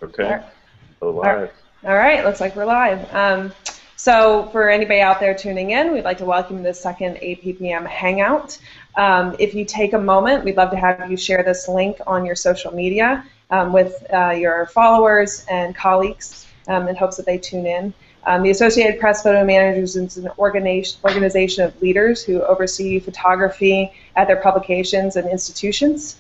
Okay, we're live. All right, looks like we're live. So for anybody out there tuning in, we'd like to welcome the second APPM Hangout. If you take a moment, we'd love to have you share this link on your social media with your followers and colleagues in hopes that they tune in. The Associated Press Photo Managers is an organization of leaders who oversee photography at their publications and institutions.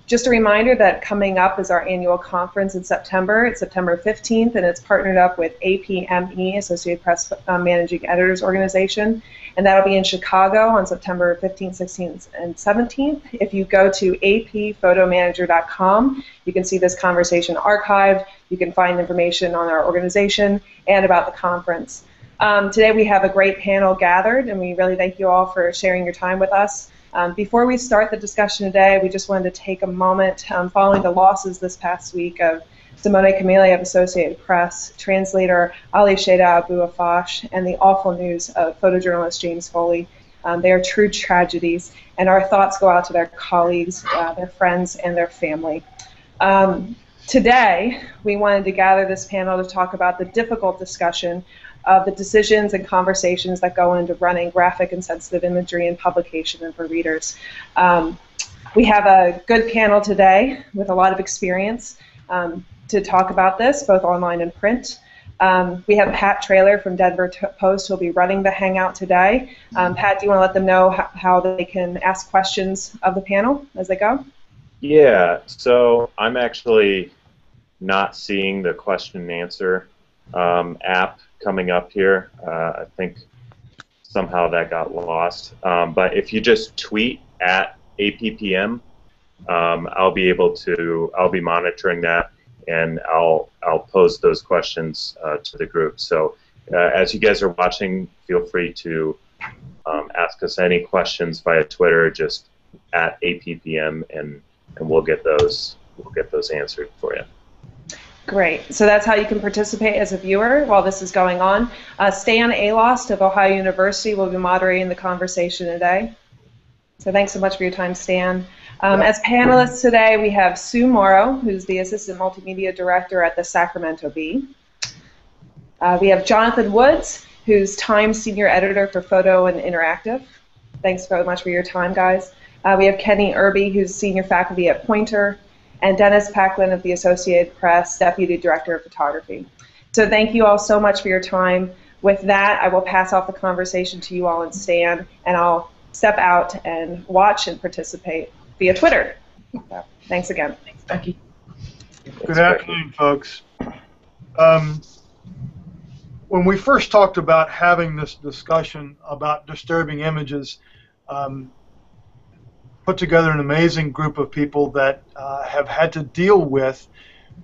Just a reminder that coming up is our annual conference in September. It's September 15th, and it's partnered up with APME, Associated Press Managing Editors Organization, and that'll be in Chicago on September 15th, 16th, and 17th. If you go to apphotomanager.com, you can see this conversation archived. You can find information on our organization and about the conference. Today we have a great panel gathered, and we really thank you all for sharing your time with us. Before we start the discussion today, we just wanted to take a moment following the losses this past week of Simone Camilli of Associated Press, translator Ali Sheda Abu Afash, and the awful news of photojournalist James Foley. They are true tragedies, and our thoughts go out to their colleagues, their friends, and their family. Today, we wanted to gather this panel to talk about the difficult discussion of the decisions and conversations that go into running graphic and sensitive imagery in publication and for readers. We have a good panel today with a lot of experience to talk about this, both online and print. We have Pat Traylor from Denver Post who will be running the Hangout today. Pat, do you want to let them know how they can ask questions of the panel as they go? Yeah, so I'm actually not seeing the question and answer app coming up here. I think somehow that got lost. But if you just tweet at APPM, I'll be monitoring that, and I'll pose those questions to the group. So as you guys are watching, feel free to ask us any questions via Twitter, just at APPM, and we'll get those answered for you. Great. So that's how you can participate as a viewer while this is going on. Stan Alost of Ohio University will be moderating the conversation today. So thanks so much for your time, Stan. As panelists today, we have Sue Morrow, who's the Assistant Multimedia Director at the Sacramento Bee. We have Jonathan Woods, who's Time Senior Editor for Photo and Interactive. Thanks very much for your time, guys. We have Kenny Irby, who's Senior Faculty at Poynter, and Denis Paquin of the Associated Press, Deputy Director of Photography. So thank you all so much for your time. With that, I will pass off the conversation to you all and Stan, and I'll step out and watch and participate via Twitter. So, thanks again. Thanks, Becky. Good afternoon, folks. When we first talked about having this discussion about disturbing images, put together an amazing group of people that have had to deal with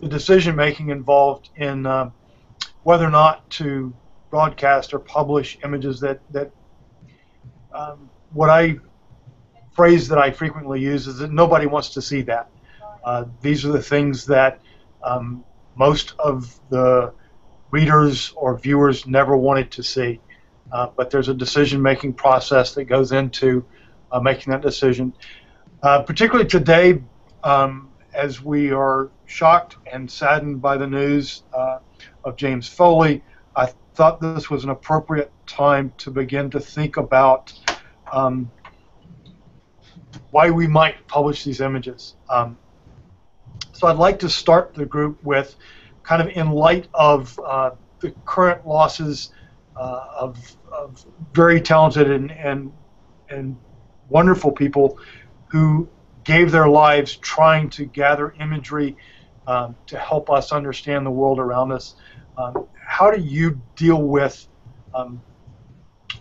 the decision-making involved in whether or not to broadcast or publish images that phrase that I frequently use is that nobody wants to see that. These are the things that most of the readers or viewers never wanted to see. But there's a decision-making process that goes into making that decision. Particularly today, as we are shocked and saddened by the news of James Foley, I thought this was an appropriate time to begin to think about why we might publish these images. So I'd like to start the group with kind of in light of the current losses of very talented and wonderful people who gave their lives trying to gather imagery to help us understand the world around us. How do you deal with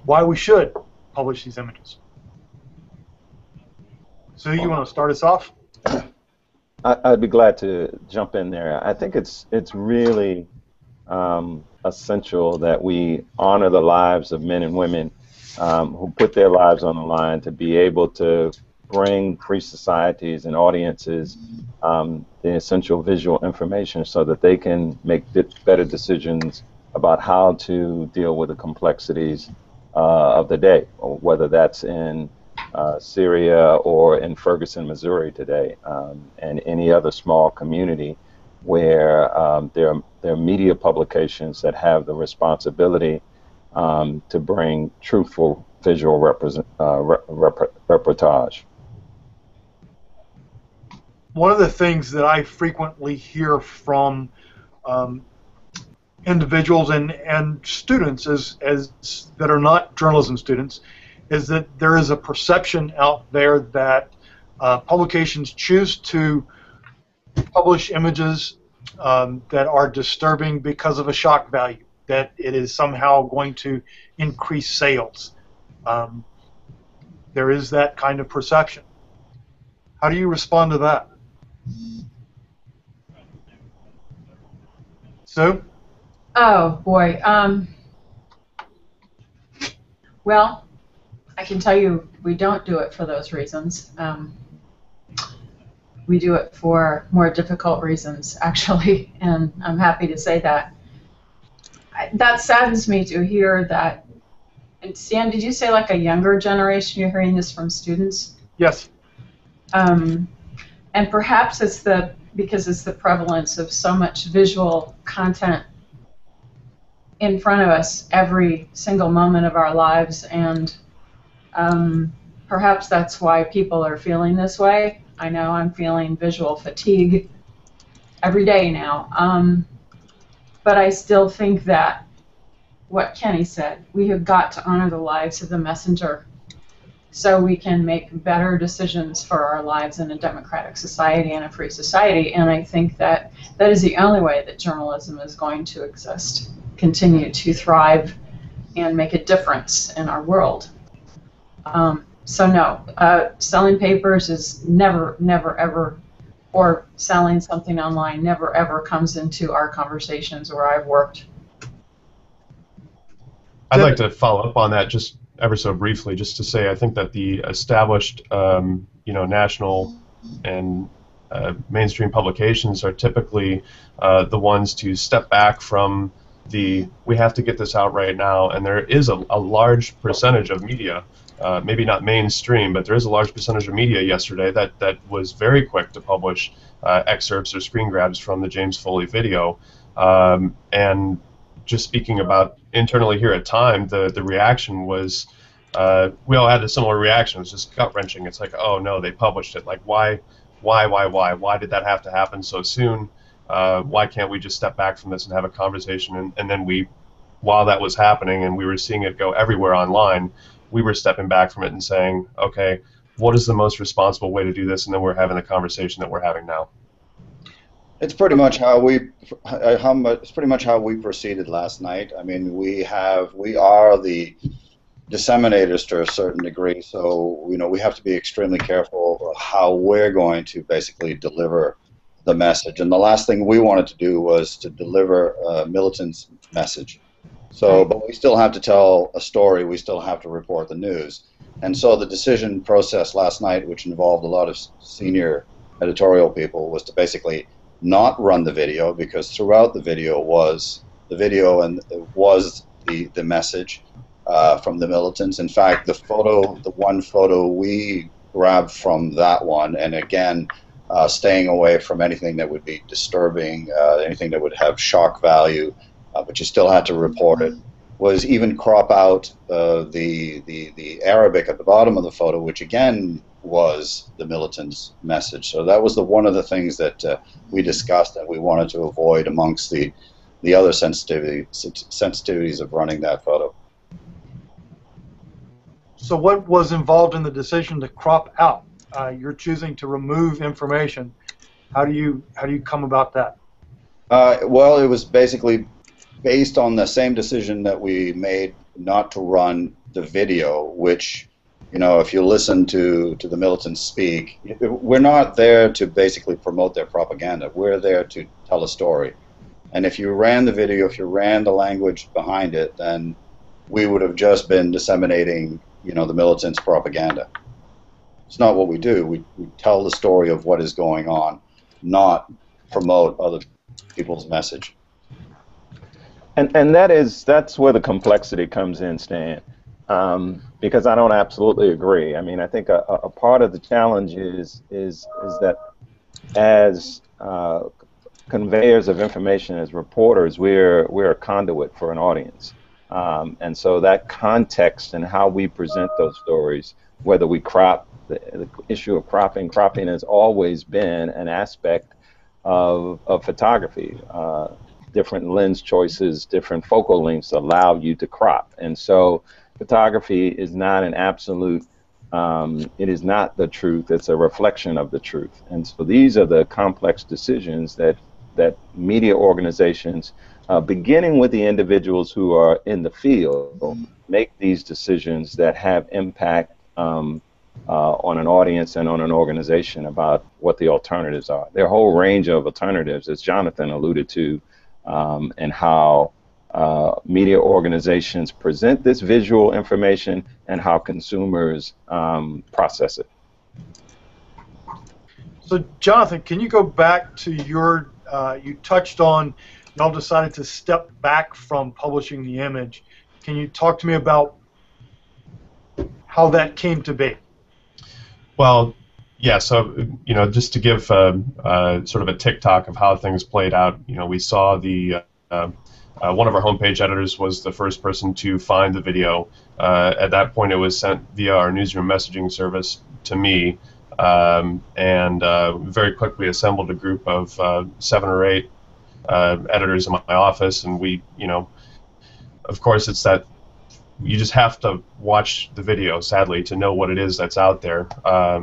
why we should publish these images? So you want to start us off? I'd be glad to jump in there. I think it's really essential that we honor the lives of men and women who put their lives on the line to be able to bring free societies and audiences the essential visual information so that they can make better decisions about how to deal with the complexities of the day, or whether that's in Syria or in Ferguson, Missouri today, and any other small community where there are media publications that have the responsibility to bring truthful visual reportage. One of the things that I frequently hear from individuals and students as that are not journalism students is that there is a perception out there that publications choose to publish images that are disturbing because of a shock value, that it is somehow going to increase sales. There is that kind of perception. How do you respond to that? Sue? Oh, boy. Well, I can tell you we don't do it for those reasons. We do it for more difficult reasons, actually, and I'm happy to say that. That saddens me to hear that. And Stan, did you say like a younger generation? You're hearing this from students? Yes. And perhaps it's because it's the prevalence of so much visual content in front of us every single moment of our lives, and perhaps that's why people are feeling this way. I know I'm feeling visual fatigue every day now, but I still think that what Kenny said, we have got to honor the lives of the messenger so we can make better decisions for our lives in a democratic society and a free society, and I think that that is the only way that journalism is going to exist, continue to thrive and make a difference in our world. So no, selling papers is never, ever, or selling something online never, ever comes into our conversations where I've worked. I'd like to follow up on that just ever so briefly, just to say I think that the established, national and mainstream publications are typically the ones to step back from we have to get this out right now, and there is a large percentage of media, maybe not mainstream, but there is a large percentage of media yesterday that was very quick to publish excerpts or screen grabs from the James Foley video. And just speaking about internally here at Time, the reaction was, we all had a similar reaction. It was just gut-wrenching. It's like, oh no, they published it. Like, why did that have to happen so soon? Why can't we just step back from this and have a conversation? And then while that was happening and we were seeing it go everywhere online, we were stepping back from it and saying, okay, what is the most responsible way to do this? And then we're having the conversation that we're having now. It's pretty much how we proceeded last night. I mean, we are the disseminators to a certain degree, so we have to be extremely careful how we're going to basically deliver the message. And the last thing we wanted to do was to deliver a militant's message. So, but we still have to tell a story. We still have to report the news. And so the decision process last night, which involved a lot of senior editorial people, was to basically not run the video, because throughout the video was the message from the militants. In fact, the one photo we grabbed from that one, and again, staying away from anything that would be disturbing, anything that would have shock value, but you still had to report it, was even crop out the Arabic at the bottom of the photo, which again was the militants' message. So that was one of the things that we discussed that we wanted to avoid amongst the other sensitivities of running that photo. So what was involved in the decision to crop out? You're choosing to remove information. How do you come about that? Well, it was basically based on the same decision that we made not to run the video, which, if you listen to the militants speak, we're not there to basically promote their propaganda. We're there to tell a story. And if you ran the video, if you ran the language behind it, then we would have just been disseminating, the militants' propaganda. It's not what we do. We tell the story of what is going on, not promote other people's message. And that's where the complexity comes in, Stan, because I don't absolutely agree. I mean, I think a part of the challenge is that as conveyors of information, as reporters, we're a conduit for an audience. And so that context and how we present those stories, whether we crop, the issue of cropping has always been an aspect of photography. Different lens choices, different focal lengths allow you to crop. And so photography is not an absolute, it is not the truth, it's a reflection of the truth. And so these are the complex decisions that media organizations, beginning with the individuals who are in the field, make these decisions that have impact on an audience and on an organization about what the alternatives are. There are a whole range of alternatives, as Jonathan alluded to, and how media organizations present this visual information and how consumers process it. So, Jonathan, can you go back to your, you touched on, y'all decided to step back from publishing the image. Can you talk to me about how that came to be? Well, yeah, so, you know, just to give sort of a tick-tock of how things played out, you know, we saw the, one of our homepage editors was the first person to find the video. At that point, it was sent via our newsroom messaging service to me, and very quickly assembled a group of 7 or 8 editors in my office, and we, you know, of course, it's that you just have to watch the video, sadly, to know what it is that's out there.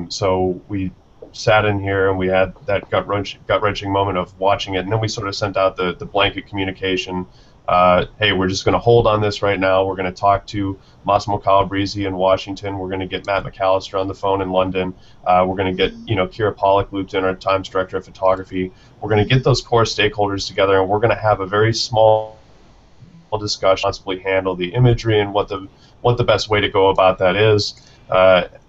So we sat in here and we had that gut-wrenching moment of watching it, and then we sort of sent out the blanket communication. Hey, we're just going to hold on this right now. We're going to talk to Massimo Calabrese in Washington. We're going to get Matt McAllister on the phone in London. We're going to get, you know, Kira Pollock looped in, our Times Director of Photography. We're going to get those core stakeholders together, and we're going to have a very small discussion, possibly handle the imagery and what the best way to go about that is,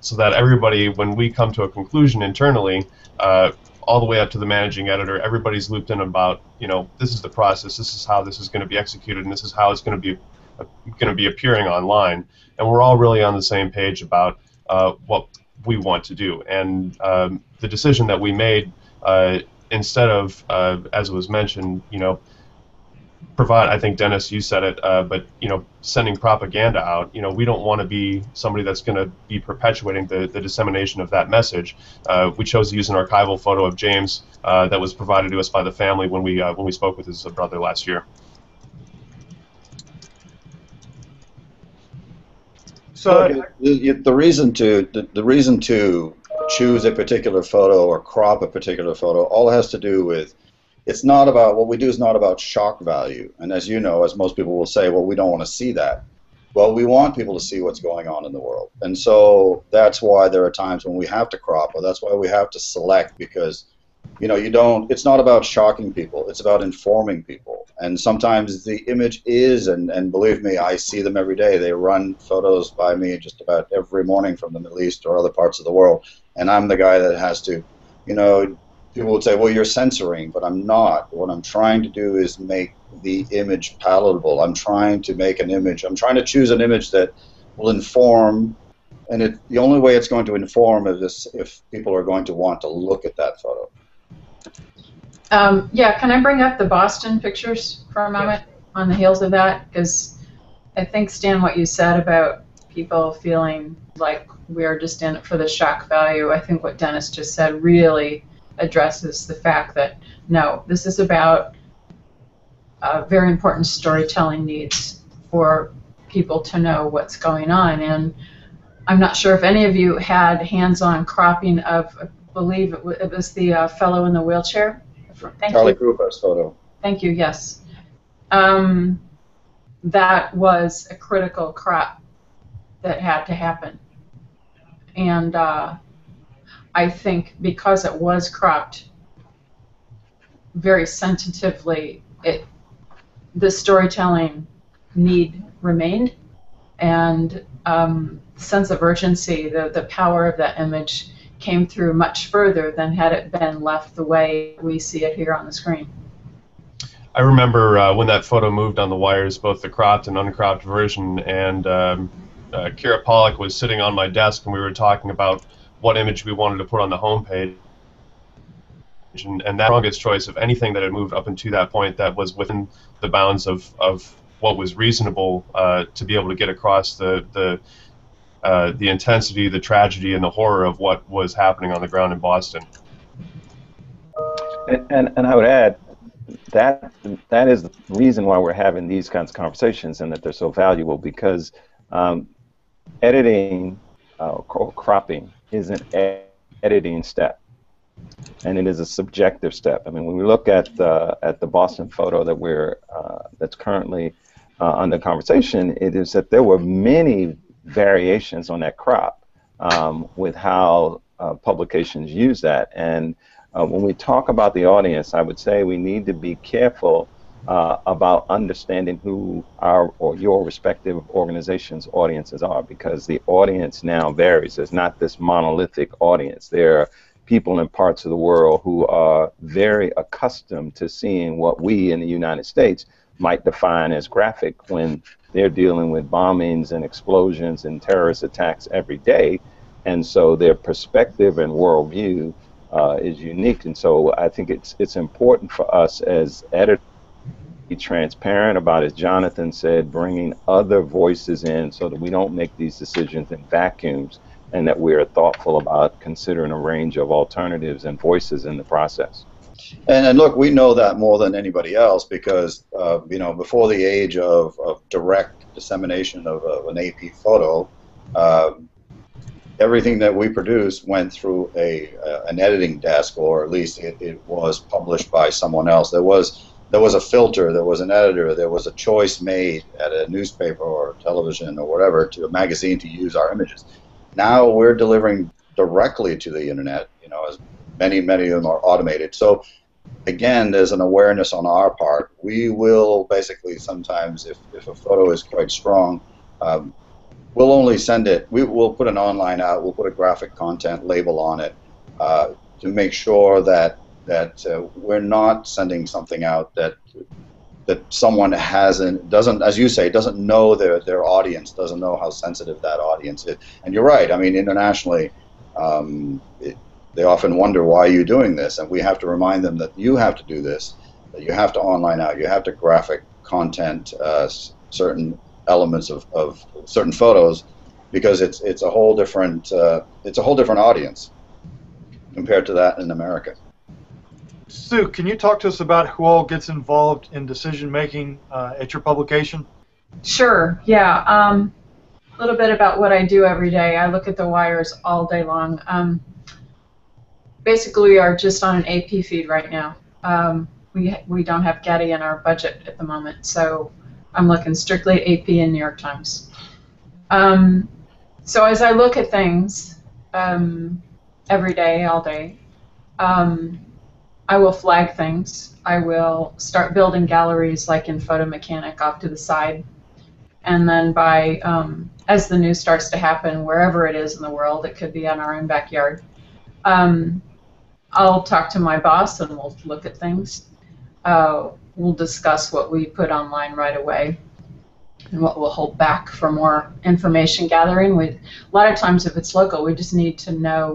so that everybody, when we come to a conclusion internally, all the way up to the managing editor, everybody's looped in about, you know, this is the process, this is how this is going to be executed, and this is how it's going to be appearing online, and we're all really on the same page about what we want to do. And the decision that we made, instead of, as it was mentioned, you know, provide, I think, Dennis, you said it, but, you know, sending propaganda out, you know, we don't want to be somebody that's going to be perpetuating the dissemination of that message. We chose to use an archival photo of James that was provided to us by the family when we spoke with his brother last year. So the reason to choose a particular photo or crop a particular photo all has to do with, it's not about, what we do is not about shock value. And as you know, as most people will say, well, we don't want to see that. Well, we want people to see what's going on in the world. And so that's why there are times when we have to crop, or that's why we have to select, because, you know, it's not about shocking people, it's about informing people. And sometimes the image is, and believe me, I see them every day. They run photos by me just about every morning from the Middle East or other parts of the world. And I'm the guy that has to, you know, people would say, well, you're censoring, but I'm not. What I'm trying to do is make the image palatable. I'm trying to make an image. I'm trying to choose an image that will inform, and the only way it's going to inform is if people are going to want to look at that photo. Yeah, can I bring up the Boston pictures for a moment on the heels of that? Because I think, Stan, what you said about people feeling like we're just in it for the shock value, I think what Dennis just said really addresses the fact that, no, this is about very important storytelling needs for people to know what's going on. And I'm not sure if any of you had hands-on cropping of, I believe it was the fellow in the wheelchair. Thank Charlie you. Krupa's photo. Thank you, yes. That was a critical crop that had to happen. And I think because it was cropped very sensitively, the storytelling need remained, and sense of urgency, the power of that image came through much further than had it been left the way we see it here on the screen. I remember when that photo moved on the wires, both the cropped and uncropped version, and Kira Pollock was sitting on my desk, and we were talking about what image we wanted to put on the homepage. and that strongest choice of anything that had moved up into that point that was within the bounds of what was reasonable to be able to get across the intensity, the tragedy, and the horror of what was happening on the ground in Boston. And I would add that is the reason why we're having these kinds of conversations and that they're so valuable, because editing or cropping is an editing step, and it is a subjective step. I mean, when we look at the Boston photo that that's currently under conversation, it is that there were many variations on that crop with how publications use that. And when we talk about the audience, I would say we need to be careful about understanding who our or your respective organization's audiences are, because the audience now varies. There's not this monolithic audience. There are people in parts of the world who are very accustomed to seeing what we in the United States might define as graphic when they're dealing with bombings and explosions and terrorist attacks every day. And so their perspective and worldview is unique. And so I think it's important for us as editors to be transparent about, as Jonathan said, bringing other voices in so that we don't make these decisions in vacuums, and that we're thoughtful about considering a range of alternatives and voices in the process. And look, we know that more than anybody else because, you know, before the age of direct dissemination of an AP photo, everything that we produced went through an editing desk, or at least it was published by someone else. There was a filter, there was an editor, there was a choice made at a newspaper or television or whatever, to a magazine, to use our images. Now we're delivering directly to the internet, you know, as many of them are automated. So again, there's an awareness on our part. We will basically sometimes, if a photo is quite strong, we'll only send it, we'll put an online out, we'll put a graphic content label on it to make sure that we're not sending something out that someone doesn't, as you say, doesn't know their audience, doesn't know how sensitive that audience is. And you're right, I mean, internationally, they often wonder, why are you doing this? And we have to remind them that you have to do this, that you have to online out, you have to graphic content certain elements of certain photos, because it's a whole different audience compared to that in America. Sue, can you talk to us about who all gets involved in decision making at your publication? Sure, yeah. A little bit about what I do every day. I look at the wires all day long. Basically, we are just on an AP feed right now. We don't have Getty in our budget at the moment, so I'm looking strictly at AP and New York Times. So as I look at things every day, all day, I will flag things. I will start building galleries like in Photo Mechanic off to the side. And then by, as the news starts to happen, wherever it is in the world, it could be on our own backyard, I'll talk to my boss and we'll look at things. We'll discuss what we put online right away and what we'll hold back for more information gathering. A lot of times if it's local, we just need to know,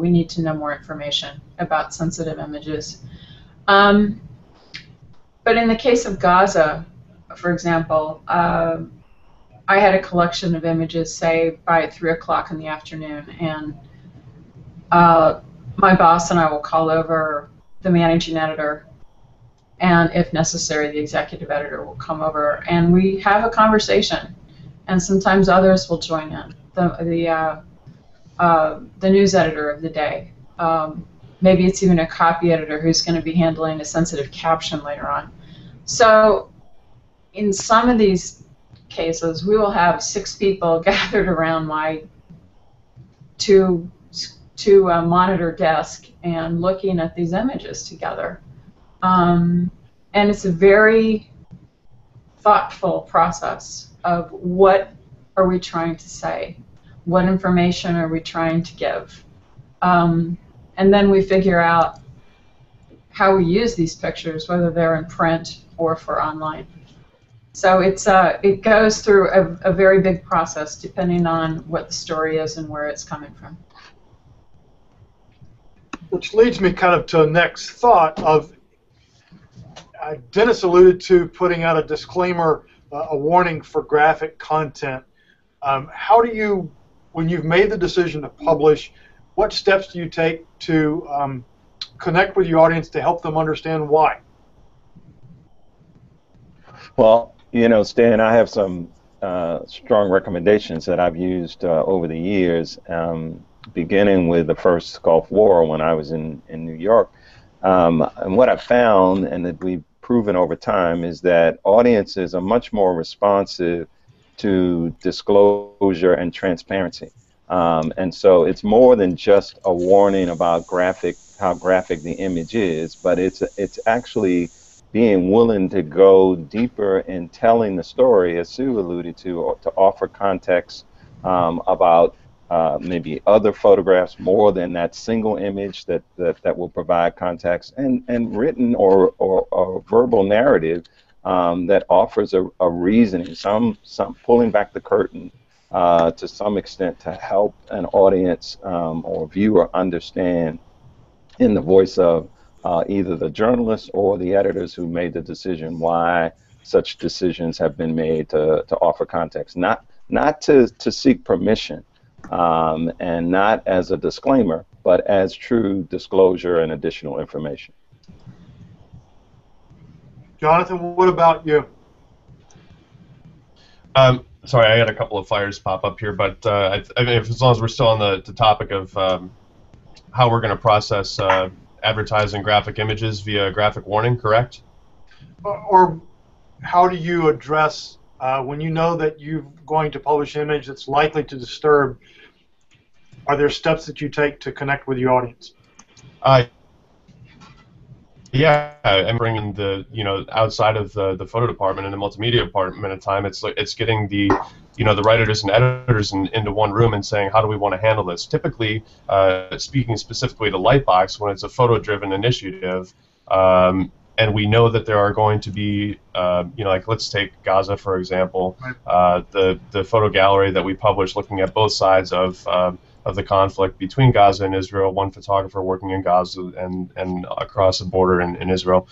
more information about sensitive images. But in the case of Gaza, for example, I had a collection of images, say, by 3 o'clock in the afternoon, and my boss and I will call over the managing editor, and if necessary, the executive editor will come over, and we have a conversation, and sometimes others will join in, the news editor of the day. Maybe it's even a copy editor who's going to be handling a sensitive caption later on. So in some of these cases, we will have 6 people gathered around my two monitor desk and looking at these images together. And it's a very thoughtful process of what are we trying to say, what information are we trying to give. And then we figure out how we use these pictures, whether they're in print or for online. So it goes through a very big process depending on what the story is and where it's coming from. Which leads me kind of to the next thought of, Dennis alluded to putting out a disclaimer, a warning for graphic content. How do you, when you've made the decision to publish, what steps do you take to connect with your audience to help them understand why? Well, you know, Stan, I have some strong recommendations that I've used over the years, beginning with the first Gulf War when I was in New York. And what I found, and that we've proven over time, is that audiences are much more responsive to disclosure and transparency. And so it's more than just a warning about how graphic the image is, but it's actually being willing to go deeper in telling the story, as Sue alluded to offer context about maybe other photographs more than that single image that will provide context, and written or verbal narrative that offers a reasoning, some pulling back the curtain to some extent to help an audience or viewer understand in the voice of either the journalists or the editors who made the decision why such decisions have been made to offer context, not to seek permission and not as a disclaimer, but as true disclosure and additional information. Jonathan, what about you? Sorry, I had a couple of fires pop up here, but I mean, as long as we're still on the topic of how we're going to process advertising graphic images via graphic warning, correct? Or how do you address when you know that you're going to publish an image that's likely to disturb? Are there steps that you take to connect with your audience? Yeah, and bringing the outside of the photo department and the multimedia department at time, it's getting the the writers and editors into one room and saying, how do we want to handle this? Typically, speaking specifically to Lightbox, when it's a photo-driven initiative, and we know that there are going to be, like let's take Gaza for example, the photo gallery that we published looking at both sides of the conflict between Gaza and Israel, one photographer working in Gaza and across the border in Israel.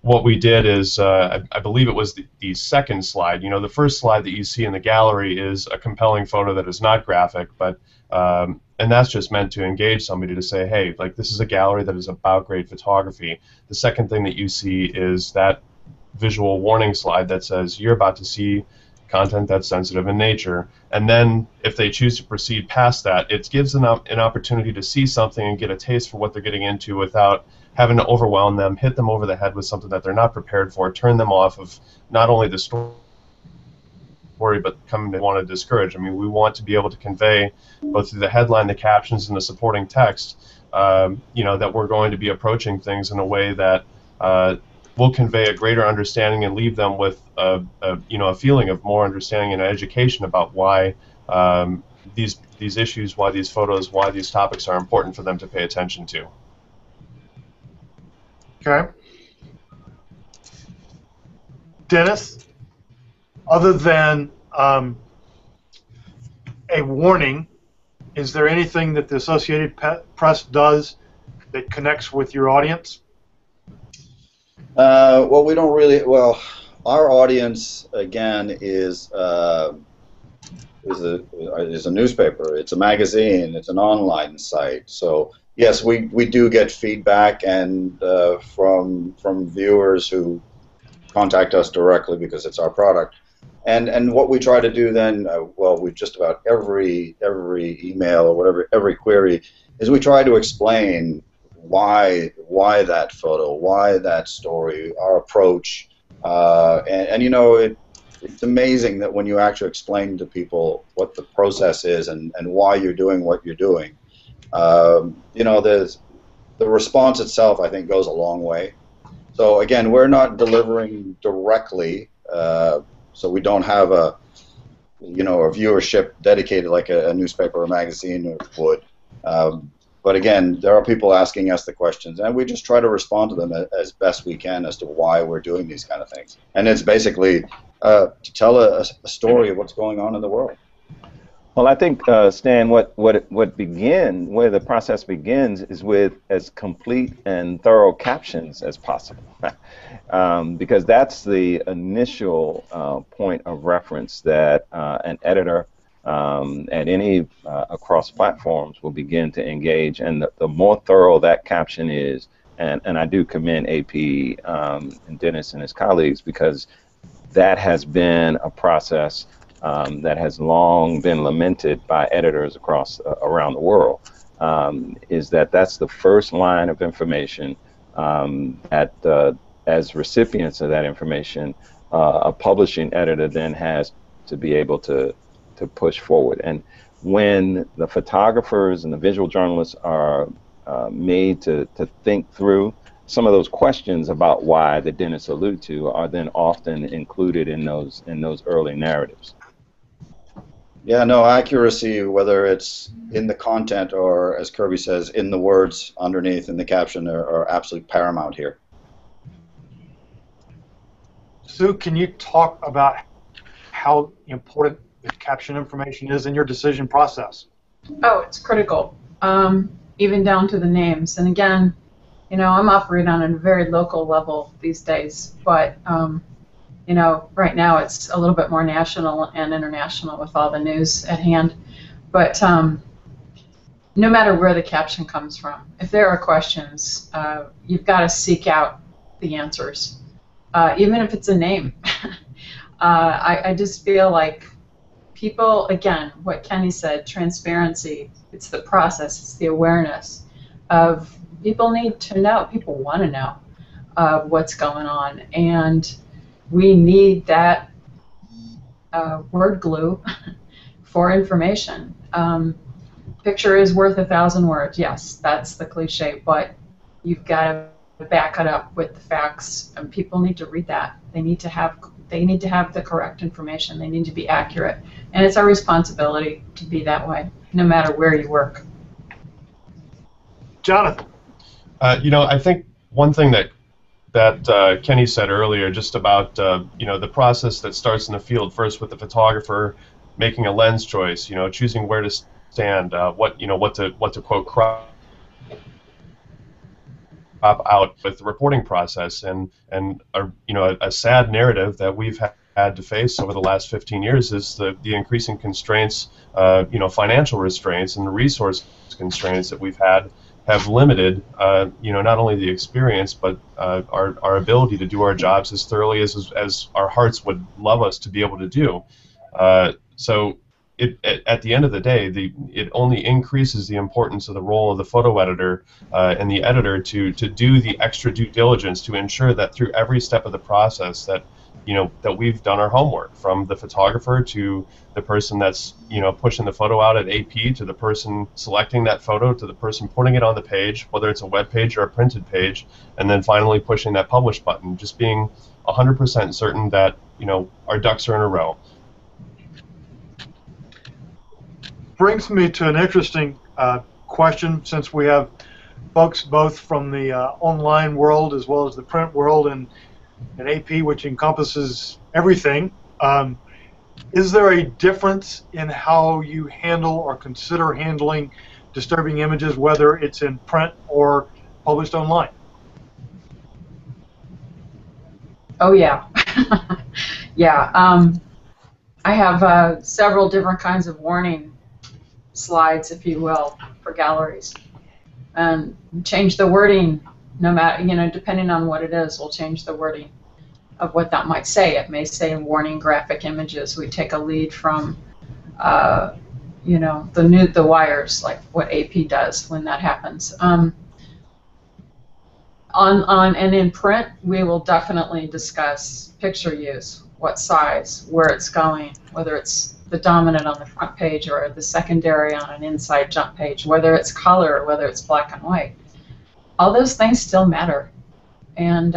What we did is, I believe it was the second slide. The first slide that you see in the gallery is a compelling photo that is not graphic, but and that's just meant to engage somebody to say, hey, like this is a gallery that is about great photography. The second thing that you see is that visual warning slide that says you're about to see content that's sensitive in nature. And then if they choose to proceed past that, it gives them an opportunity to see something and get a taste for what they're getting into without having to overwhelm them, hit them over the head with something that they're not prepared for, turn them off of not only the story but come to want to discourage. I mean, we want to be able to convey both through the headline, the captions, and the supporting text, that we're going to be approaching things in a way that will convey a greater understanding and leave them with a feeling of more understanding and education about why these issues, why these photos, why these topics are important for them to pay attention to. Okay. Dennis, other than a warning, is there anything that the Associated Press does that connects with your audience? Well, we don't really. Well, our audience again is a newspaper. It's a magazine. It's an online site. So yes, we do get feedback and from viewers who contact us directly because it's our product. And what we try to do then, with just about every email or whatever, every query, is we try to explain why that photo, why that story, our approach, it's amazing that when you actually explain to people what the process is and why you're doing what you're doing, the response itself, I think, goes a long way. So again, we're not delivering directly, so we don't have a viewership dedicated like a newspaper or magazine would. But again, there are people asking us the questions, and we just try to respond to them as best we can as to why we're doing these kind of things. And it's basically to tell a story of what's going on in the world. Well, I think, Stan, where the process begins is with as complete and thorough captions as possible, because that's the initial point of reference that an editor at any across platforms will begin to engage, and the more thorough that caption is, and I do commend AP and Dennis and his colleagues, because that has been a process that has long been lamented by editors across around the world, is that's the first line of information that as recipients of that information, a publishing editor then has to be able to push forward. And when the photographers and the visual journalists are made to think through some of those questions about why that Dennis alluded to, are then often included in those early narratives. Yeah, no, accuracy, whether it's in the content or, as Kirby says, in the words underneath in the caption, are absolutely paramount here. Sue, can you talk about how important the caption information is in your decision process? Oh, it's critical, even down to the names. And again, you know, I'm operating on a very local level these days, but you know, right now it's a little bit more national and international with all the news at hand. But no matter where the caption comes from, if there are questions, you've got to seek out the answers, even if it's a name. I just feel like people, again, what Kenny said, transparency, it's the process, it's the awareness of people need to know, people want to know what's going on, and we need that word glue for information. Picture is worth 1,000 words. Yes, that's the cliche, but you've got to back it up with the facts, and people need to read that. They need to have the correct information. They need to be accurate, and it's our responsibility to be that way, no matter where you work. Jonathan. You know, I think one thing that Kenny said earlier, just about you know, the process that starts in the field first with the photographer making a lens choice, you know, choosing where to stand, what to quote, crop out with the reporting process, and you know, a sad narrative that we've had to face over the last 15 years is the increasing constraints, you know, financial restraints and the resource constraints that we've had have limited, you know, not only the experience, but our ability to do our jobs as thoroughly as our hearts would love us to be able to do. So at the end of the day, it only increases the importance of the role of the photo editor and the editor to do the extra due diligence to ensure that through every step of the process that, you know, that we've done our homework, from the photographer to the person that's, you know, pushing the photo out at AP, to the person selecting that photo, to the person putting it on the page, whether it's a web page or a printed page, and then finally pushing that publish button, just being 100% certain that, you know, our ducks are in a row. Brings me to an interesting question, since we have folks both from the online world as well as the print world, and AP, which encompasses everything. Is there a difference in how you handle or consider handling disturbing images, whether it's in print or published online? Oh, yeah. Yeah. I have several different kinds of warning slides, if you will, for galleries. And change the wording, no matter, you know, depending on what it is, we'll change the wording of what that might say. It may say warning graphic images. We take a lead from, you know, the wires, like what AP does when that happens. And in print, we will definitely discuss picture use, what size, where it's going, whether it's the dominant on the front page or the secondary on an inside jump page, whether it's color, whether it's black and white. All those things still matter, and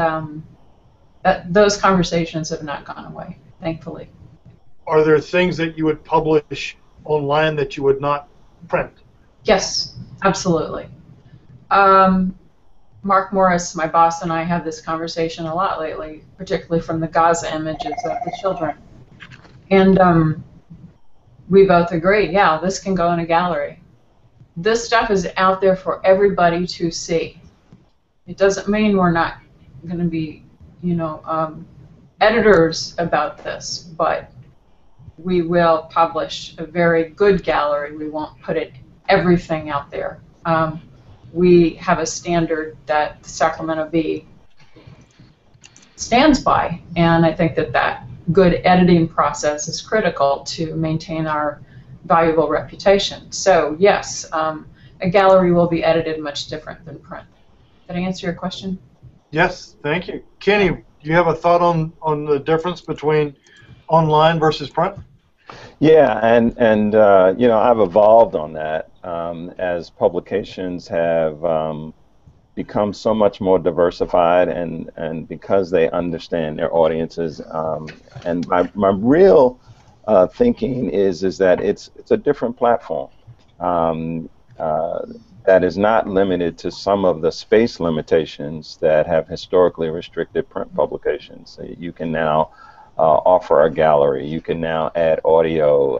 those conversations have not gone away, thankfully. Are there things that you would publish online that you would not print? Yes, absolutely. Mark Morris, my boss, and I have this conversation a lot lately, particularly from the Gaza images of the children. And we both agree, yeah, this can go in a gallery. This stuff is out there for everybody to see. It doesn't mean we're not going to be, editors about this, but we will publish a very good gallery. We won't put everything out there. We have a standard that the Sacramento Bee stands by, and I think that good editing process is critical to maintain our valuable reputation. So yes, a gallery will be edited much different than print. Did I answer your question? Yes, thank you. Kenny, do you have a thought on the difference between online versus print? Yeah, and I've evolved on that as publications have become so much more diversified, and because they understand their audiences. And my real thinking is that it's a different platform that is not limited to some of the space limitations that have historically restricted print publications. So you can now offer a gallery. You can now add audio,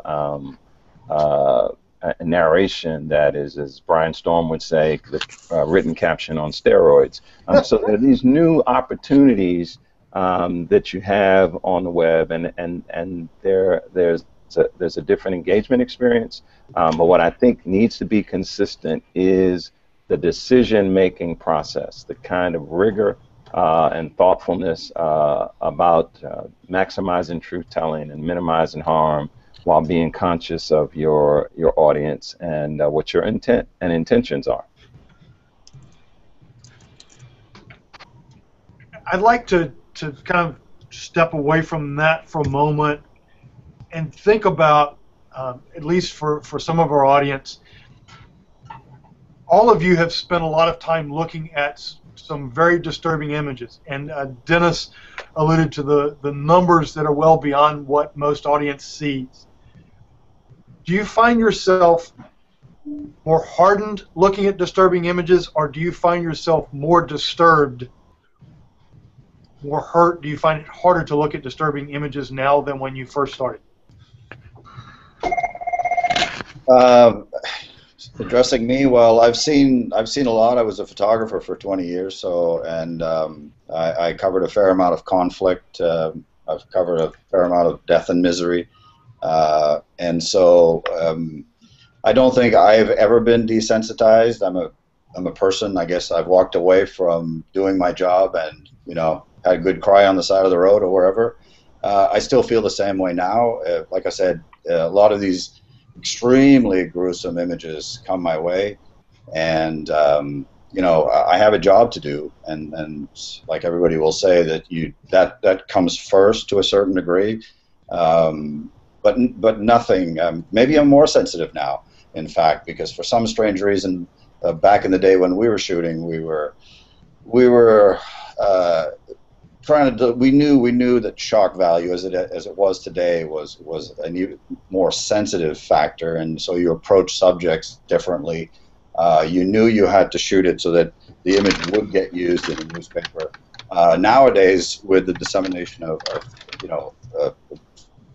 narration that is, as Brian Storm would say, the written caption on steroids. So there are these new opportunities that you have on the web, and there's a different engagement experience. But what I think needs to be consistent is the decision-making process, the kind of rigor and thoughtfulness about maximizing truth-telling and minimizing harm, while being conscious of your audience and what your intent and intentions are. I'd like to kind of step away from that for a moment and think about, at least for some of our audience, all of you have spent a lot of time looking at some very disturbing images, and Denis alluded to the numbers that are well beyond what most audience sees. Do you find yourself more hardened looking at disturbing images, or do you find yourself more disturbed, more hurt? Do you find it harder to look at disturbing images now than when you first started? Addressing me, well, I've seen a lot. I was a photographer for 20 years, and I covered a fair amount of conflict. I've covered a fair amount of death and misery. And so I don't think I've ever been desensitized. I'm a person. I guess I've walked away from doing my job and had a good cry on the side of the road or wherever. I still feel the same way now. Like I said, a lot of these extremely gruesome images come my way, and I have a job to do, and like everybody will say that comes first to a certain degree. But nothing. Maybe I'm more sensitive now, in fact, because for some strange reason, back in the day when we were shooting, we were trying to. We knew that shock value, as it was today, was a new, more sensitive factor, and so you approach subjects differently. You knew you had to shoot it so that the image would get used in a newspaper. Nowadays, with the dissemination of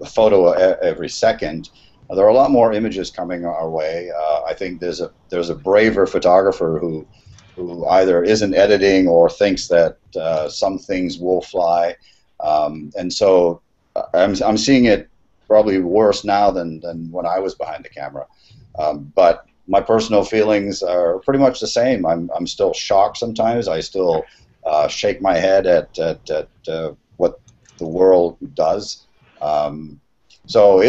a photo every second, there are a lot more images coming our way. I think there's a braver photographer who either isn't editing or thinks that some things will fly, and so I'm seeing it probably worse now than when I was behind the camera. But my personal feelings are pretty much the same. I'm still shocked sometimes. I still shake my head at what the world does. So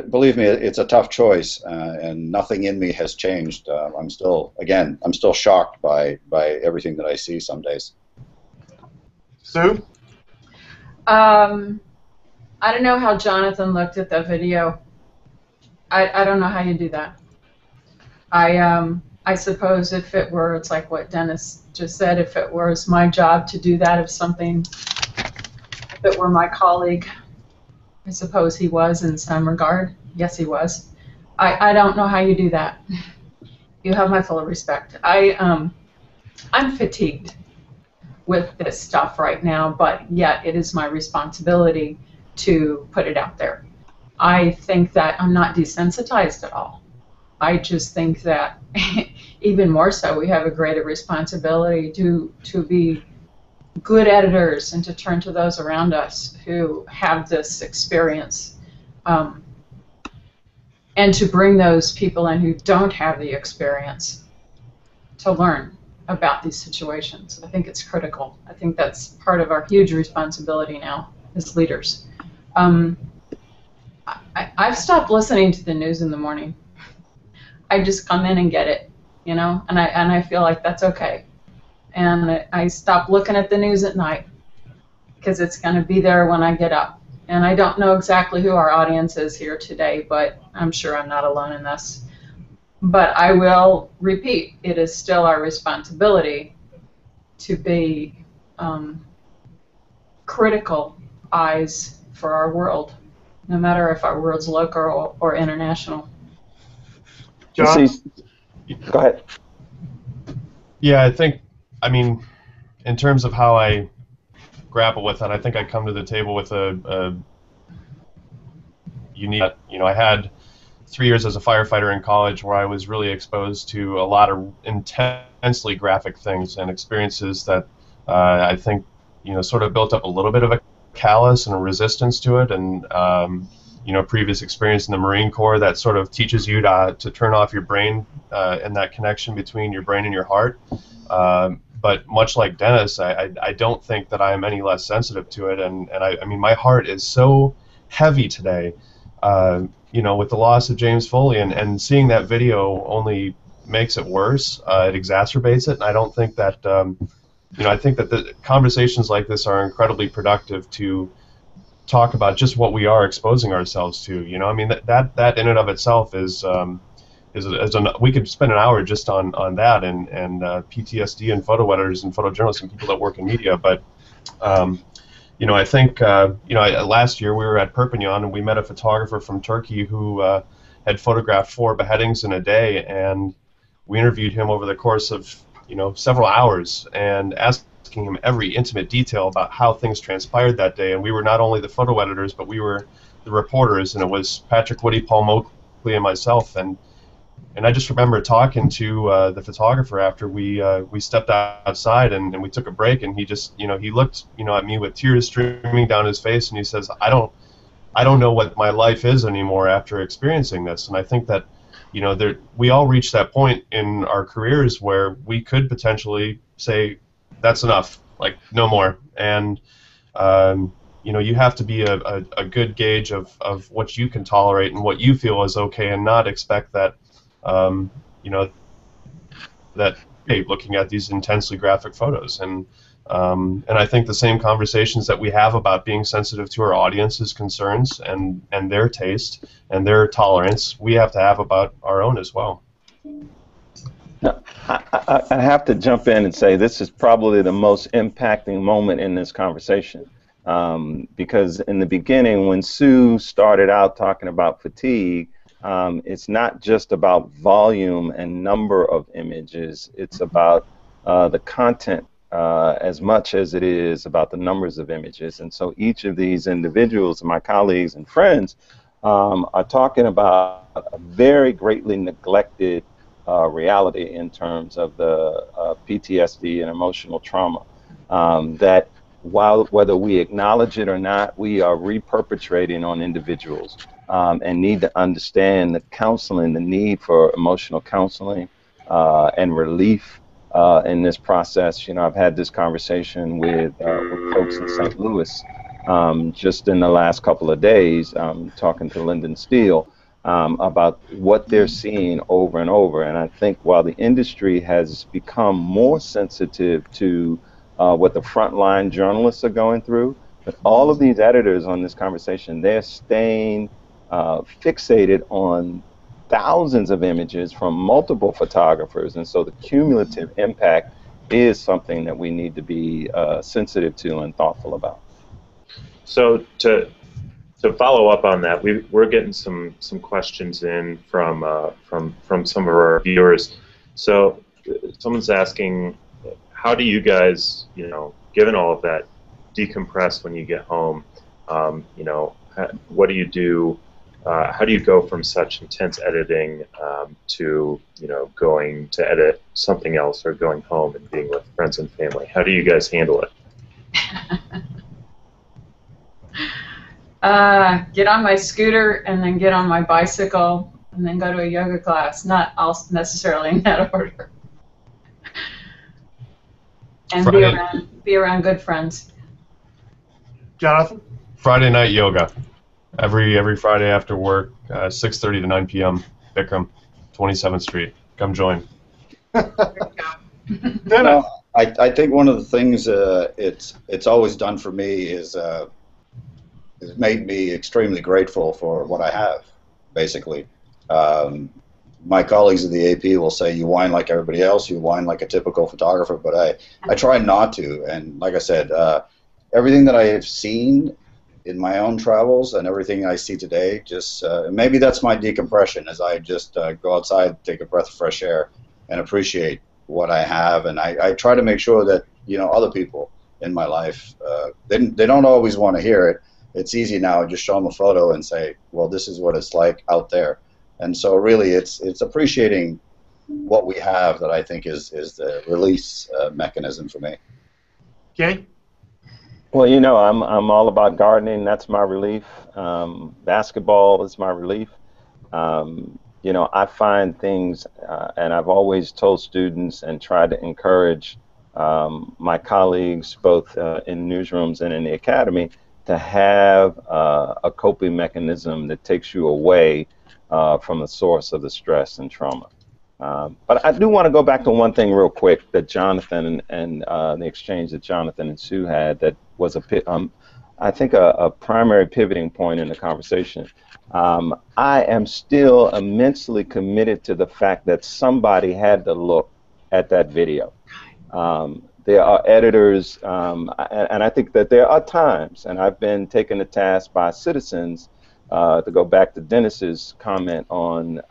believe me, it's a tough choice, and nothing in me has changed. I'm still shocked by everything that I see some days. Sue? I don't know how Jonathan looked at the video. I don't know how you do that. I suppose if it were, it's like what Denis just said, if it was my job to do that, if it were my colleague, I suppose he was in some regard. Yes, he was. I don't know how you do that. You have my full respect. I'm fatigued with this stuff right now, but yet it is my responsibility to put it out there. I think that I'm not desensitized at all. I just think that even more so, we have a greater responsibility to be good editors and to turn to those around us who have this experience, and to bring those people in who don't have the experience to learn about these situations. I think it's critical. I think that's part of our huge responsibility now as leaders. I've stopped listening to the news in the morning. I just come in and get it, you know, and I feel like that's okay. And I stop looking at the news at night because it's going to be there when I get up. And I don't know exactly who our audience is here today, but I'm sure I'm not alone in this. But I will repeat, it is still our responsibility to be critical eyes for our world, no matter if our world's local or international. John? Go ahead. Yeah, I mean, in terms of how I grapple with it, I think I come to the table with a unique, you know, I had 3 years as a firefighter in college where I was really exposed to a lot of intensely graphic things and experiences that I think, you know, sort of built up a little bit of a callous and a resistance to it, and you know, previous experience in the Marine Corps that sort of teaches you to turn off your brain and that connection between your brain and your heart. But much like Dennis, I don't think that I am any less sensitive to it, and I mean, my heart is so heavy today, you know, with the loss of James Foley, and seeing that video only makes it worse. It exacerbates it, and I don't think that, you know, I think that the conversations like this are incredibly productive to talk about just what we are exposing ourselves to. You know, I mean, that in and of itself is we could spend an hour just on that and PTSD and photo editors and photojournalists and people that work in media. But you know, I think you know, last year we were at Perpignan and we met a photographer from Turkey who had photographed 4 beheadings in a day, and we interviewed him over the course of, you know, several hours and asking him every intimate detail about how things transpired that day. And we were not only the photo editors, but we were the reporters, and it was Patrick Woody, Paul Moakley, and myself. And I just remember talking to the photographer after we stepped outside and we took a break, and he just, you know, he looked, you know, at me with tears streaming down his face, and he says, I don't know what my life is anymore after experiencing this. And I think that, you know, we all reach that point in our careers where we could potentially say, that's enough, like, no more. And you know, you have to be a good gauge of what you can tolerate and what you feel is okay, and not expect that, you know, that, hey, looking at these intensely graphic photos. And I think the same conversations that we have about being sensitive to our audience's concerns and their taste and their tolerance, we have to have about our own as well. Now, I have to jump in and say this is probably the most impacting moment in this conversation, because in the beginning, when Sue started out talking about fatigue, it's not just about volume and number of images. It's about the content as much as it is about the numbers of images. And so each of these individuals, my colleagues and friends, are talking about a very greatly neglected reality in terms of the PTSD and emotional trauma, that whether we acknowledge it or not, we are reperpetrating on individuals, and need to understand the counseling, the need for emotional counseling and relief in this process. You know, I've had this conversation with folks in St. Louis just in the last couple of days, talking to Lyndon Steele, about what they're seeing over and over. And I think while the industry has become more sensitive to what the frontline journalists are going through, but all of these editors on this conversation, they're staying fixated on thousands of images from multiple photographers. And so the cumulative impact is something that we need to be sensitive to and thoughtful about. So to follow up on that, we're getting some questions in from some of our viewers. So someone's asking, how do you guys, you know, given all of that, decompress when you get home? You know, what do you do how do you go from such intense editing to going to edit something else or going home and being with friends and family? How do you guys handle it? Get on my scooter and then get on my bicycle and then go to a yoga class. Not all necessarily in that order. And be around good friends. Jonathan? Friday night yoga. Every Friday after work, 6:30 to 9 p.m. Bikram, 27th Street. Come join. Well, I think one of the things it's always done for me is it's made me extremely grateful for what I have, basically. My colleagues at the AP will say, you whine like everybody else, you whine like a typical photographer, but I try not to. And like I said, everything that I have seen in my own travels and everything I see today, just maybe that's my decompression, as I just go outside, take a breath of fresh air, and appreciate what I have. And I try to make sure that other people in my life, they don't always want to hear it. It's easy now, just show them a photo and say, well, this is what it's like out there. And so really it's appreciating what we have that I think is the release mechanism for me. Okay. Well, I'm all about gardening. That's my relief. Basketball is my relief. I find things, and I've always told students and tried to encourage my colleagues, both in newsrooms and in the academy, to have a coping mechanism that takes you away from the source of the stress and trauma. But I do want to go back to one thing real quick that Jonathan and the exchange that Jonathan and Sue had that was I think a primary pivoting point in the conversation. I am still immensely committed to the fact that somebody had to look at that video. There are editors, and I think that there are times, and I've been taken to task by citizens, to go back to Denis's comment on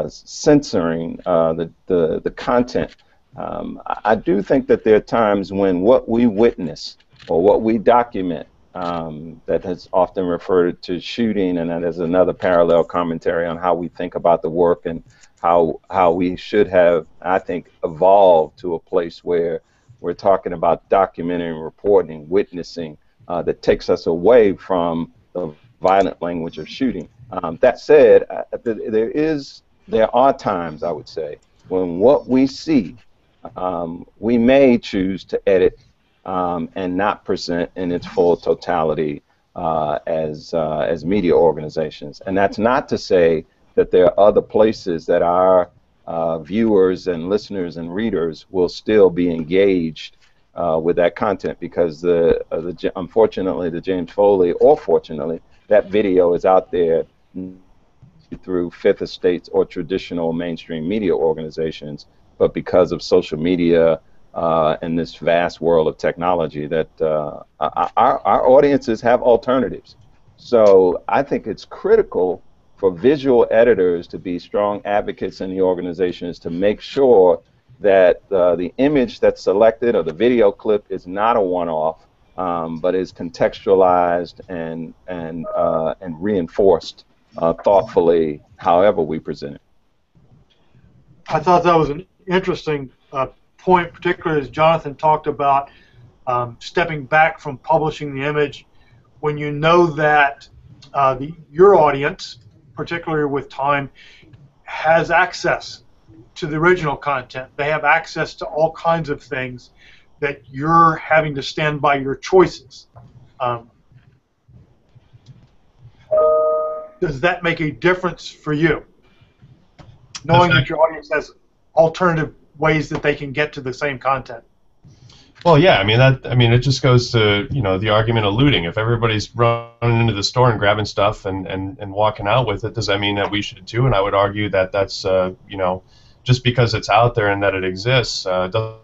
censoring the content. I do think that there are times when what we witness or what we document, that has often referred to shooting, and that is another parallel commentary on how we think about the work and how we should have, I think, evolved to a place where we're talking about documenting, reporting, witnessing, that takes us away from the violent language of shooting. That said, there are times, I would say, when what we see, we may choose to edit and not present in its full totality as media organizations. And that's not to say that there are other places that our viewers and listeners and readers will still be engaged with that content, because unfortunately the James Foley, or fortunately, that video is out there through Fifth Estates or traditional mainstream media organizations, but because of social media and this vast world of technology, that our audiences have alternatives. So I think it's critical for visual editors to be strong advocates in the organizations to make sure that the image that's selected or the video clip is not a one-off, but is contextualized and reinforced thoughtfully, however we present it. I thought that was an interesting point, particularly as Jonathan talked about stepping back from publishing the image when you know that your audience, particularly with time, has access to the original content. They have access to all kinds of things that you're having to stand by your choices. Does that make a difference for you, knowing that your audience has alternative ways that they can get to the same content? Well, yeah, I mean it just goes to the argument of looting. If everybody's running into the store and grabbing stuff and walking out with it, does that mean that we should too? And I would argue that that's just because it's out there and that it exists doesn't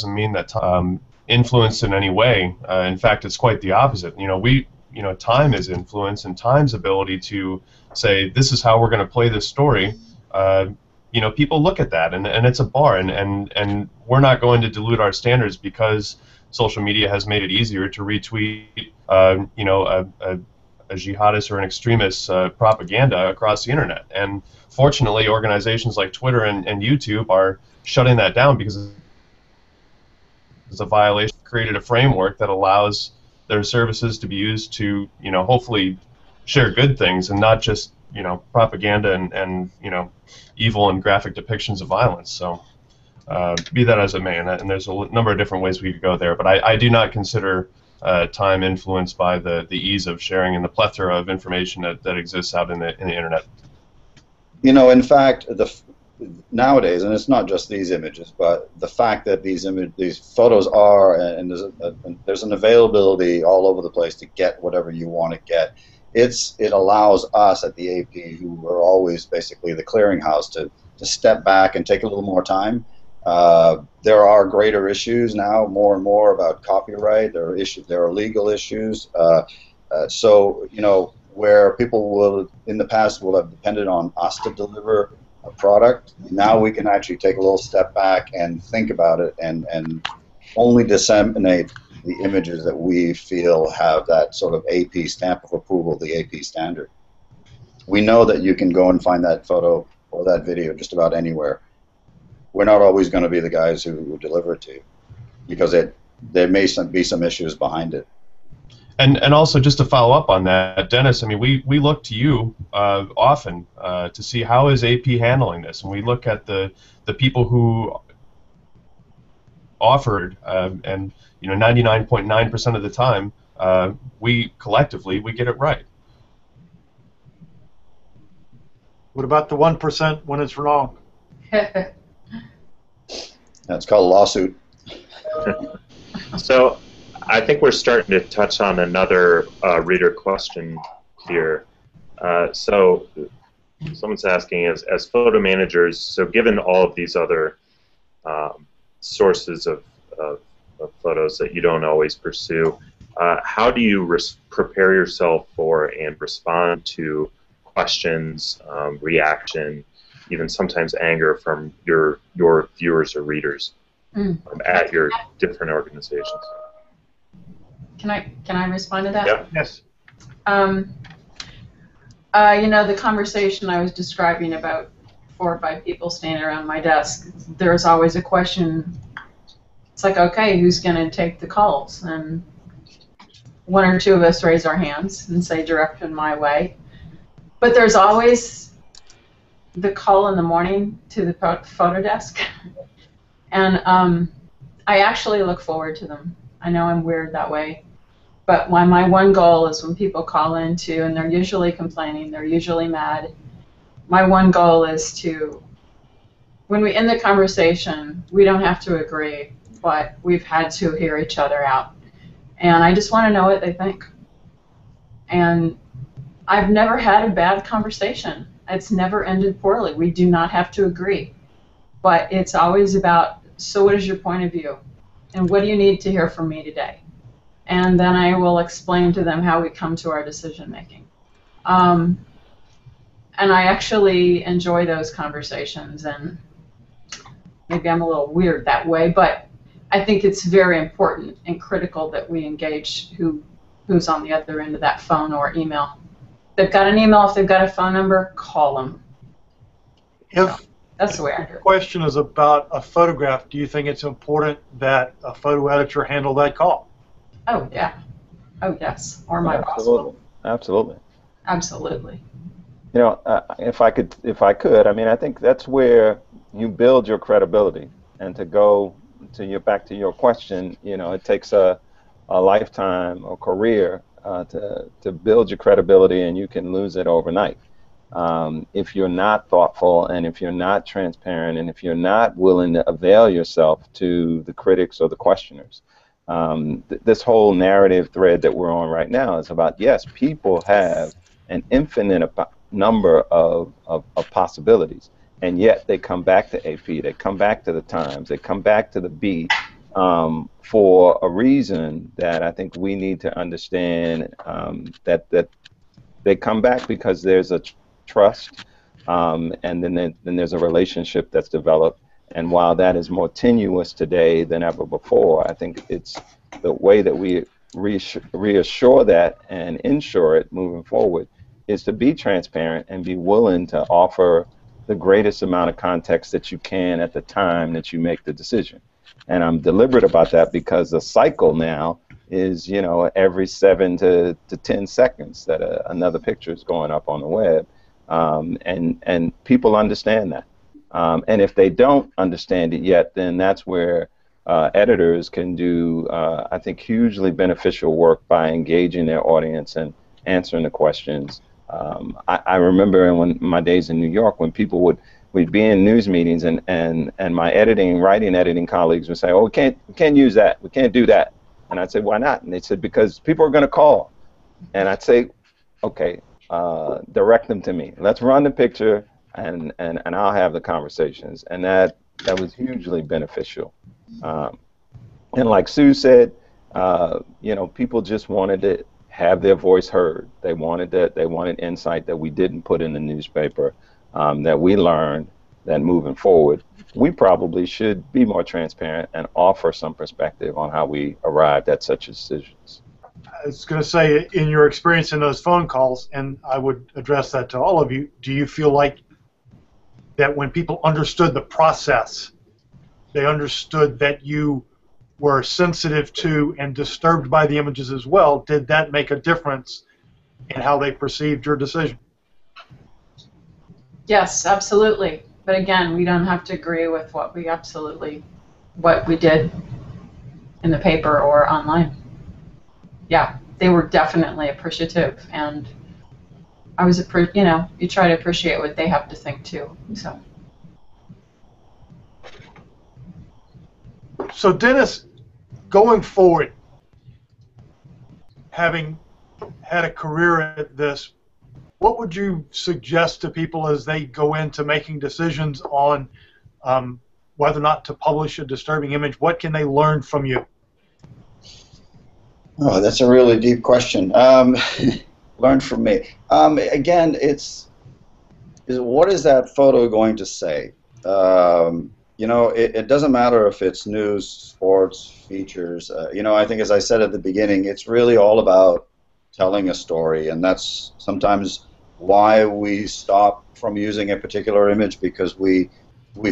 mean that influenced in any way. In fact, it's quite the opposite. Time is influence, and time's ability to say this is how we're going to play this story. People look at that, and it's a bar, and we're not going to dilute our standards because social media has made it easier to retweet, a a jihadist or an extremist propaganda across the internet. And fortunately, organizations like Twitter and YouTube are shutting that down because it's a violation. Created a framework that allows their services to be used to, hopefully share good things and not just, propaganda and evil and graphic depictions of violence. So be that as it may, and there's a number of different ways we could go there, but I do not consider time influenced by the ease of sharing and the plethora of information that exists out in the internet. In fact, nowadays, and it's not just these images, but the fact that these photos are, and there's an availability all over the place to get whatever you want to get. It allows us at the AP, who are always basically the clearinghouse, to step back and take a little more time. There are greater issues now, more and more, about copyright. There are legal issues. So where people will, in the past, will have depended on us to deliver a product, now we can actually take a little step back and think about it and only disseminate the images that we feel have that sort of AP stamp of approval, the AP standard. We know that you can go and find that photo or that video just about anywhere. We're not always going to be the guys who deliver it to you, because there may be some issues behind it. And also, just to follow up on that, Dennis, I mean, we look to you often to see how is AP handling this, and we look at the people who offered, and 99.9% of the time, we collectively get it right. What about the 1% when it's wrong? That's called a lawsuit. So I think we're starting to touch on another reader question here. So someone's asking, as photo managers, so given all of these other sources of photos that you don't always pursue, how do you prepare yourself for and respond to questions, reaction, even sometimes anger from your viewers or readers at your different organizations? Can I respond to that? Yeah. Yes. The conversation I was describing about 4 or 5 people standing around my desk, there's always a question. It's like, okay, who's going to take the calls? And 1 or 2 of us raise our hands and say, direct them my way. But there's always the call in the morning to the photo desk. And I actually look forward to them. I know I'm weird that way. But my one goal is when people call in too, and they're usually complaining, they're usually mad, my one goal is to, when we end the conversation, we don't have to agree, but we've had to hear each other out. And I just want to know what they think. And I've never had a bad conversation. It's never ended poorly. We do not have to agree. But it's always about, so what is your point of view? And what do you need to hear from me today? And then I will explain to them how we come to our decision making. And I actually enjoy those conversations, and maybe I'm a little weird that way, but I think it's very important and critical that we engage who's on the other end of that phone or email. If they've got an email, if they've got a phone number, call them. That's the way I do it. The question is about a photograph. Do you think it's important that a photo editor handle that call? Oh, yeah. Oh, yes. Or my boss. Absolutely. Absolutely. If I could, I mean, I think that's where you build your credibility. And to go back to your question, it takes a lifetime or career to build your credibility, and you can lose it overnight. If you're not thoughtful, and if you're not transparent, and if you're not willing to avail yourself to the critics or the questioners. This whole narrative thread that we're on right now is about, yes, people have an infinite number of possibilities, and yet they come back to AP, they come back to the Times, they come back to the Bee for a reason that I think we need to understand, that they come back because there's a trust, and then there's a relationship that's developed. And while that is more tenuous today than ever before, I think it's the way that we reassure that and ensure it moving forward is to be transparent and be willing to offer the greatest amount of context that you can at the time that you make the decision. And I'm deliberate about that because the cycle now is, you know, every 7 to 10 seconds that another picture is going up on the web, and people understand that. And if they don't understand it yet, then that's where editors can do, I think, hugely beneficial work by engaging their audience and answering the questions. I remember in my days in New York when people we'd be in news meetings and my writing editing colleagues would say, oh, we can't use that, we can't do that. And I'd say, why not? And they said, because people are going to call. And I'd say, okay, direct them to me. Let's run the picture and I'll have the conversations. And that was hugely beneficial. And like Sue said, you know, people just wanted to have their voice heard. They wanted insight that we didn't put in the newspaper, that we learned that moving forward, we probably should be more transparent and offer some perspective on how we arrived at such decisions. I was going to say, in your experience in those phone calls, and I would address that to all of you, do you feel like that when people understood the process, they understood that you were sensitive to and disturbed by the images as well, did that make a difference in how they perceived your decision? Yes, absolutely. But again, we don't have to agree with what we did in the paper or online. Yeah, they were definitely appreciative, and I was, you know, you try to appreciate what they have to think too. So Dennis, going forward, having had a career at this, what would you suggest to people as they go into making decisions on whether or not to publish a disturbing image? What can they learn from you? Oh, that's a really deep question. Learn from me. Again, what is that photo going to say? You know, it doesn't matter if it's news, sports, features. You know, I think, as I said at the beginning, it's really all about telling a story, and that's sometimes why we stop from using a particular image, because we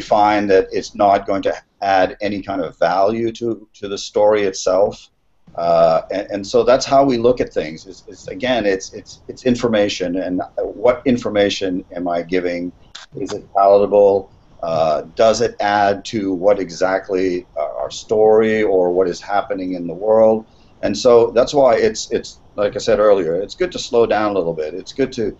find that it's not going to add any kind of value to the story itself. And so that's how we look at things. Again, it's information, and what information am I giving? Is it palatable? Does it add to what exactly our story or what is happening in the world? And so that's why it's like I said earlier, it's good to slow down a little bit. It's good to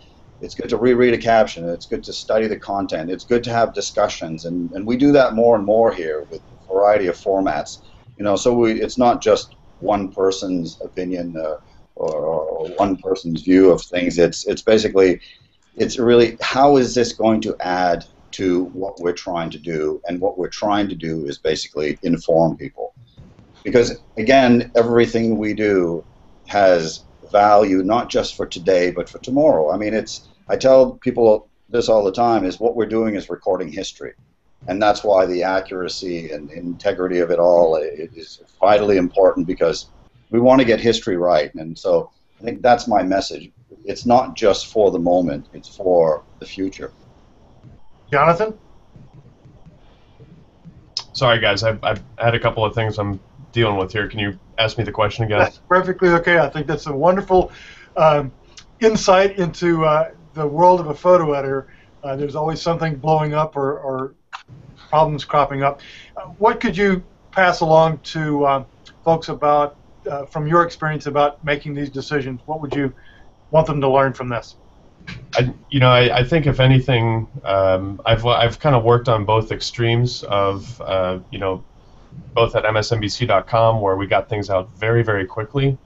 reread a caption. It's good to study the content. It's good to have discussions, and we do that more and more here with a variety of formats. You know, so it's not just one person's opinion or one person's view of things. It's basically, it's really, how is this going to add to what we're trying to do? And what we're trying to do is basically inform people, because again, everything we do has value not just for today but for tomorrow. I mean, I tell people this all the time, is what we're doing is recording history. And that's why the accuracy and integrity of it all is vitally important, because we want to get history right. And so I think that's my message. It's not just for the moment, it's for the future. Jonathan? Sorry, guys, I've had a couple of things I'm dealing with here. Can you ask me the question again? That's perfectly okay. I think that's a wonderful insight into the world of a photo editor. There's always something blowing up or problems cropping up. What could you pass along to folks about, from your experience about making these decisions? What would you want them to learn from this? I think if anything, I've kind of worked on both extremes of, both at msnbc.com, where we got things out very, very quickly,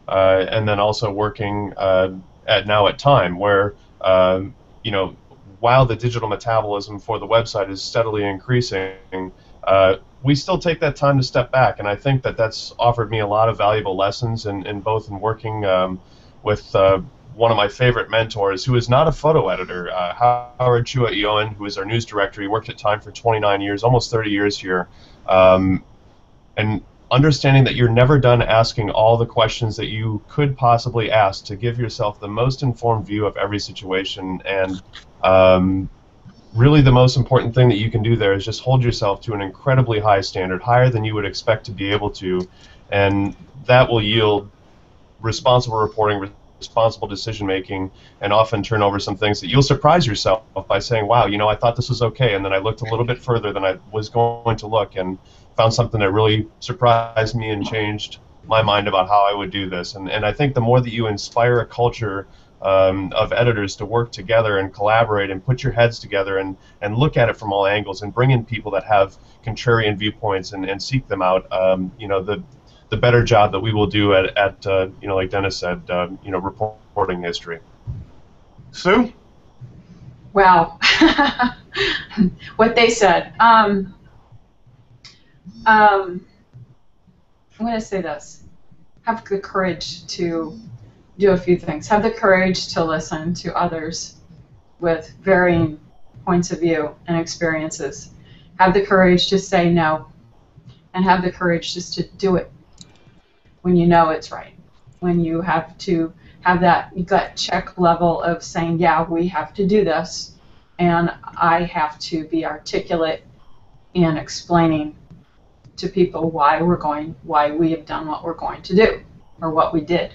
and then also working at Time, where, while the digital metabolism for the website is steadily increasing, we still take that time to step back, and I think that that's offered me a lot of valuable lessons in both in working with one of my favorite mentors, who is not a photo editor, Howard Chua-Ioan, who is our news director. He worked at Time for 29 years, almost 30 years here. And understanding that you're never done asking all the questions that you could possibly ask to give yourself the most informed view of every situation. And really the most important thing that you can do there is just hold yourself to an incredibly high standard, higher than you would expect to be able to, and that will yield responsible reporting, responsible decision making, and often turn over some things that you'll surprise yourself by saying, wow, you know, I thought this was okay, and then I looked a little bit further than I was going to look and found something that really surprised me and changed my mind about how I would do this. And I think the more that you inspire a culture of editors to work together and collaborate and put your heads together and look at it from all angles and bring in people that have contrarian viewpoints and seek them out, you know, the better job that we will do at you know, like Dennis said, you know, reporting history. Sue? Wow. What they said. I'm going to say this. Have the courage to do a few things. Have the courage to listen to others with varying points of view and experiences. Have the courage to say no. And have the courage just to do it when you know it's right. When you have to have that gut check level of saying, yeah, we have to do this, and I have to be articulate in explaining to people why we have done what we're going to do, or what we did.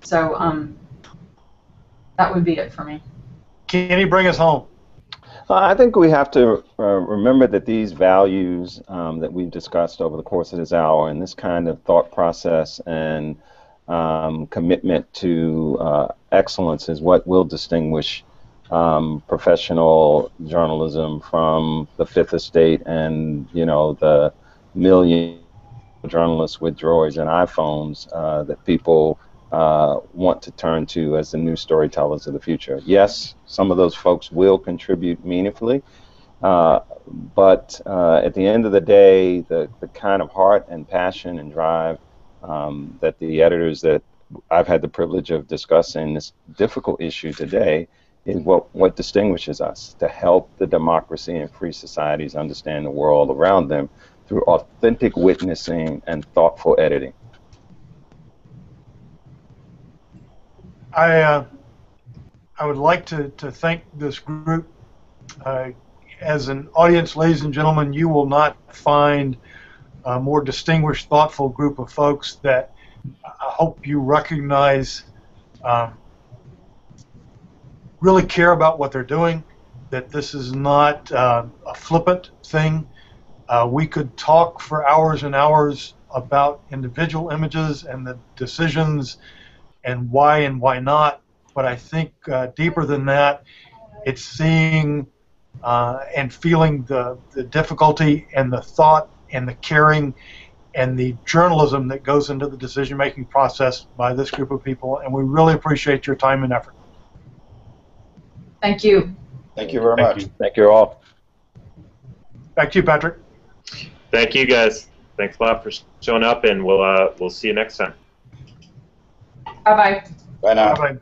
So that would be it for me. Can you bring us home? I think we have to remember that these values that we've discussed over the course of this hour, and this kind of thought process and commitment to excellence is what will distinguish professional journalism from the Fifth Estate and, you know, the million journalists with droids and iPhones that people want to turn to as the new storytellers of the future. Yes, some of those folks will contribute meaningfully, but at the end of the day, the kind of heart and passion and drive that the editors that I've had the privilege of discussing this difficult issue today is what distinguishes us, to help the democracy and free societies understand the world around them through authentic witnessing and thoughtful editing. I would like to thank this group. As an audience, ladies and gentlemen, you will not find a more distinguished, thoughtful group of folks that I hope you recognize really care about what they're doing, that this is not a flippant thing. We could talk for hours and hours about individual images and the decisions and why not, but I think deeper than that, it's seeing and feeling the difficulty and the thought and the caring and the journalism that goes into the decision-making process by this group of people, and we really appreciate your time and effort. Thank you. Thank you very much. Thank you all. Back to you, Patrick. Thank you, guys. Thanks a lot for showing up, and we'll see you next time. Bye-bye. Bye now. Bye-bye.